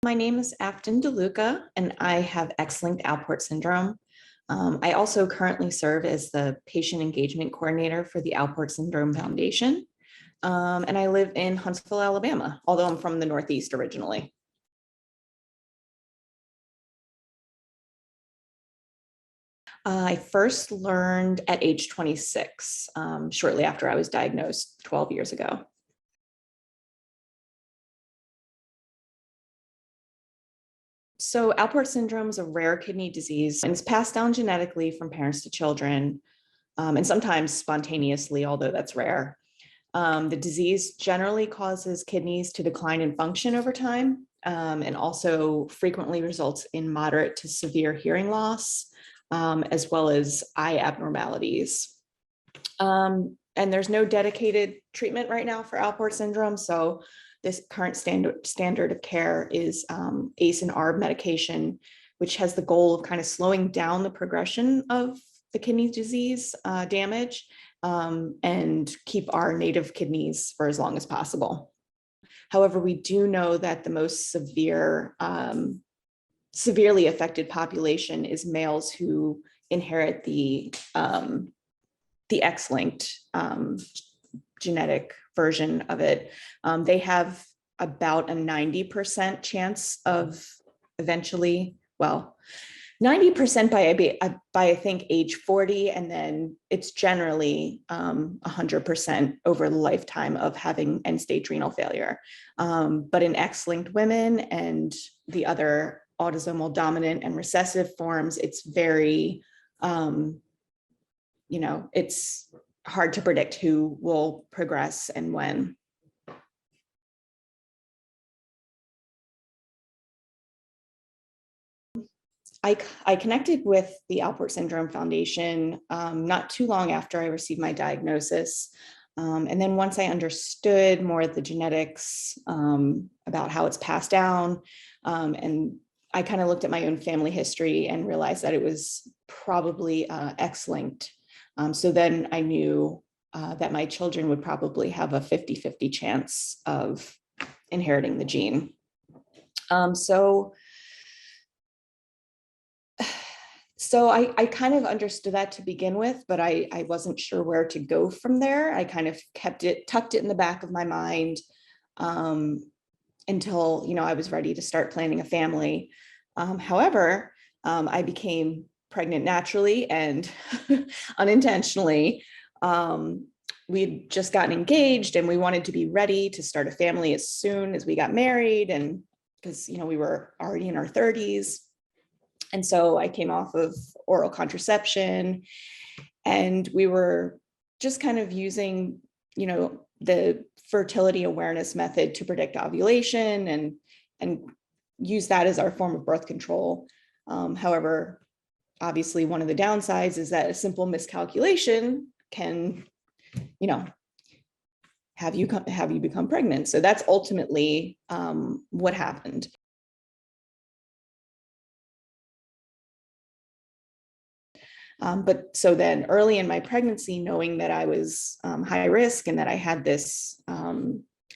My name is Afton DeLuca, and I have X-linked Alport syndrome. I also currently serve as the patient engagement coordinator for the Alport Syndrome Foundation. And I live in Huntsville, Alabama, although I'm from the Northeast originally. I first learned at age 26, shortly after I was diagnosed 12 years ago. So Alport syndrome is a rare kidney disease, and it's passed down genetically from parents to children, and sometimes spontaneously, although that's rare. The disease generally causes kidneys to decline in function over time, and also frequently results in moderate to severe hearing loss, as well as eye abnormalities. And there's no dedicated treatment right now for Alport syndrome. So this current standard of care is ACE and ARB medication, which has the goal of kind of slowing down the progression of the kidney disease damage and keep our native kidneys for as long as possible. However, we do know that the most severely affected population is males who inherit the X-linked genetic version of it. They have about a 90% chance of eventually, well, 90% by I think age 40, and then it's generally 100% over the lifetime of having end-stage renal failure. But in X-linked women and the other autosomal dominant and recessive forms, it's very, it's hard to predict who will progress and when. I connected with the Alport Syndrome Foundation not too long after I received my diagnosis. And then once I understood more of the genetics about how it's passed down, and I kind of looked at my own family history and realized that it was probably X-linked. So then I knew that my children would probably have a 50-50 chance of inheriting the gene. So I kind of understood that to begin with, but I wasn't sure where to go from there. I kind of tucked it in the back of my mind until, I was ready to start planning a family. However, I became pregnant naturally and unintentionally. We'd just gotten engaged and we wanted to be ready to start a family as soon as we got married, and because, we were already in our 30s. And so I came off of oral contraception, and we were just kind of using, the fertility awareness method to predict ovulation and use that as our form of birth control. However, obviously one of the downsides is that a simple miscalculation can, have you become pregnant. So that's ultimately what happened. But so then early in my pregnancy, knowing that I was high risk and that I had this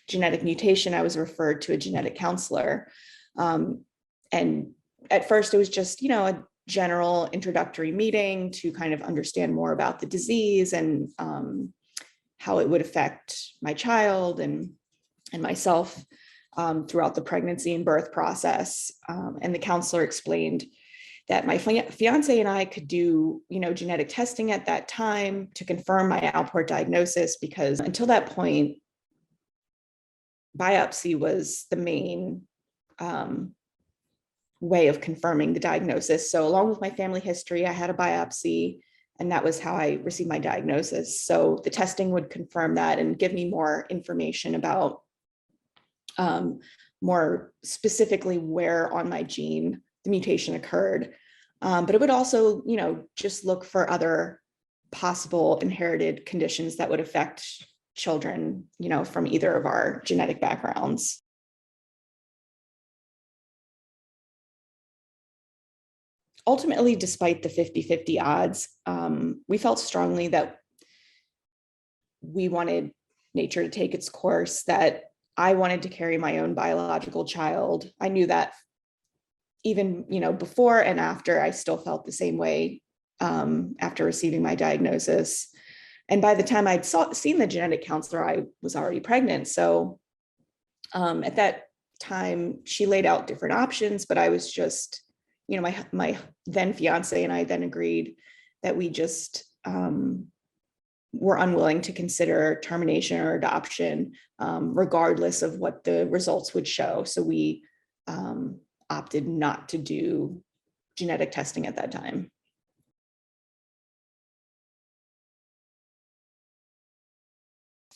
genetic mutation, I was referred to a genetic counselor. And at first it was just, a general introductory meeting to kind of understand more about the disease and how it would affect my child and myself throughout the pregnancy and birth process. And the counselor explained that my fiance and I could do, genetic testing at that time to confirm my Alport diagnosis, because until that point, biopsy was the main way of confirming the diagnosis. So along with my family history, I had a biopsy, and that was how I received my diagnosis. So the testing would confirm that and give me more information about more specifically where on my gene the mutation occurred. But it would also, just look for other possible inherited conditions that would affect children, from either of our genetic backgrounds. Ultimately, despite the 50-50 odds, we felt strongly that we wanted nature to take its course, that I wanted to carry my own biological child. I knew that even, before and after, I still felt the same way after receiving my diagnosis. And by the time I'd seen the genetic counselor, I was already pregnant. So at that time, she laid out different options, but I was just, my then fiance and I then agreed that we just were unwilling to consider termination or adoption, regardless of what the results would show. So we opted not to do genetic testing at that time.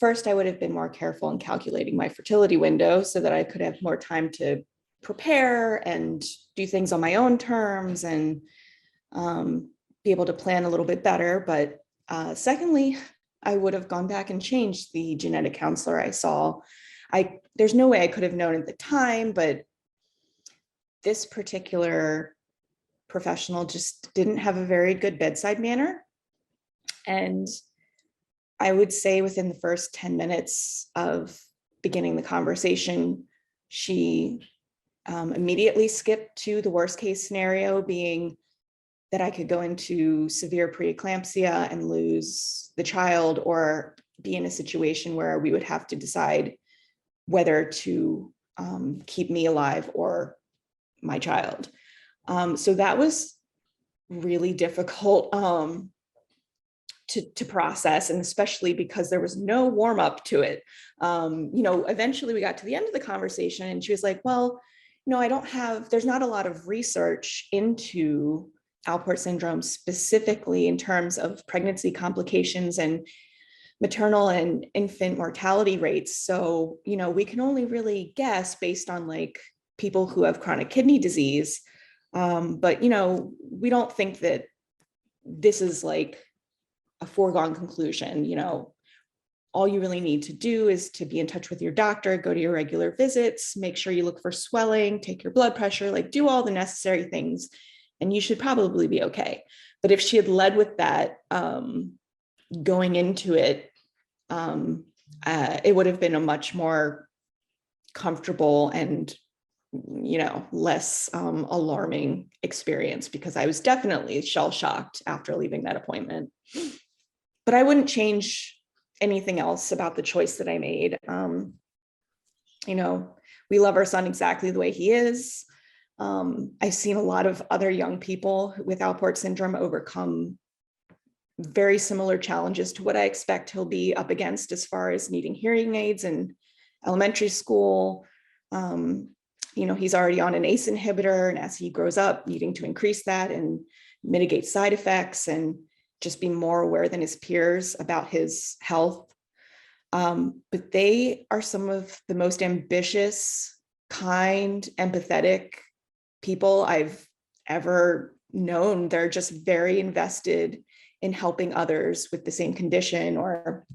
First, I would have been more careful in calculating my fertility window so that I could have more time to prepare and do things on my own terms and be able to plan a little bit better. But secondly, I would have gone back and changed the genetic counselor I saw. There's no way I could have known at the time, but this particular professional just didn't have a very good bedside manner. And I would say within the first 10 minutes of beginning the conversation, she immediately skipped to the worst case scenario, being that I could go into severe preeclampsia and lose the child, or be in a situation where we would have to decide whether to keep me alive or my child. So that was really difficult to process, and especially because there was no warm up to it. Eventually we got to the end of the conversation and she was like, well, there's not a lot of research into Alport syndrome specifically in terms of pregnancy complications and maternal and infant mortality rates. So, we can only really guess based on like people who have chronic kidney disease. But, we don't think that this is like a foregone conclusion. All you really need to do is to be in touch with your doctor, go to your regular visits, make sure you look for swelling, take your blood pressure, like do all the necessary things, and you should probably be okay. But if she had led with that going into it, it would have been a much more comfortable and less alarming experience, because I was definitely shell-shocked after leaving that appointment. But I wouldn't change anything else about the choice that I made. We love our son exactly the way he is. I've seen a lot of other young people with Alport syndrome overcome very similar challenges to what I expect he'll be up against as far as needing hearing aids in elementary school. He's already on an ACE inhibitor, and as he grows up, needing to increase that and mitigate side effects and just be more aware than his peers about his health. But they are some of the most ambitious, kind, empathetic people I've ever known. They're just very invested in helping others with the same condition, or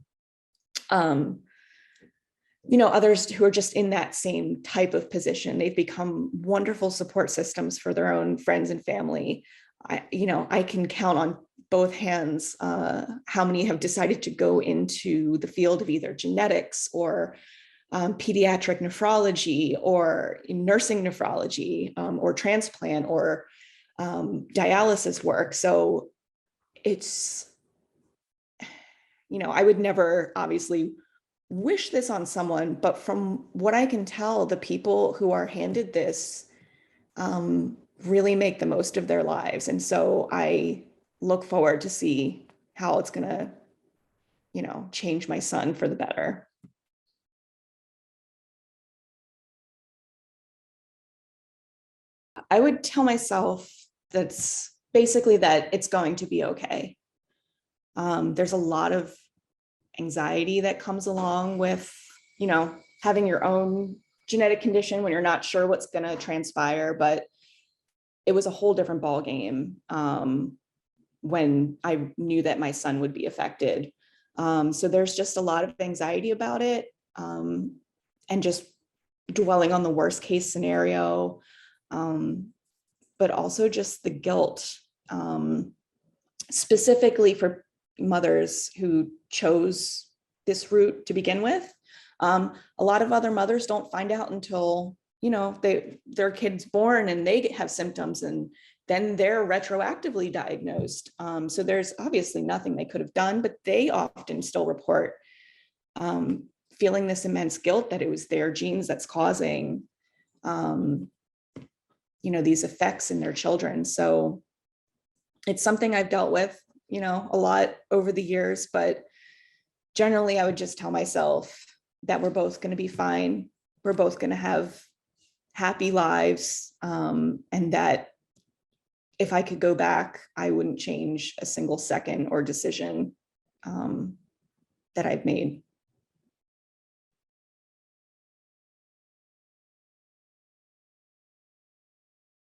others who are just in that same type of position. They've become wonderful support systems for their own friends and family. I can count on both hands how many have decided to go into the field of either genetics or pediatric nephrology or nursing nephrology or transplant or dialysis work. So it's, I would never obviously wish this on someone, but from what I can tell, the people who are handed this really make the most of their lives. And so I look forward to see how it's going to, change my son for the better. I would tell myself that's basically that it's going to be okay. There's a lot of anxiety that comes along with, having your own genetic condition when you're not sure what's going to transpire, but it was a whole different ballgame when I knew that my son would be affected. So there's just a lot of anxiety about it, and just dwelling on the worst case scenario, but also just the guilt, specifically for mothers who chose this route to begin with. A lot of other mothers don't find out until, their kid's born and they have symptoms, and then they're retroactively diagnosed. So there's obviously nothing they could have done, but they often still report feeling this immense guilt that it was their genes that's causing, these effects in their children. So it's something I've dealt with, a lot over the years, but generally I would just tell myself that we're both going to be fine. We're both going to have happy lives. And that if I could go back, I wouldn't change a single second or decision that I've made.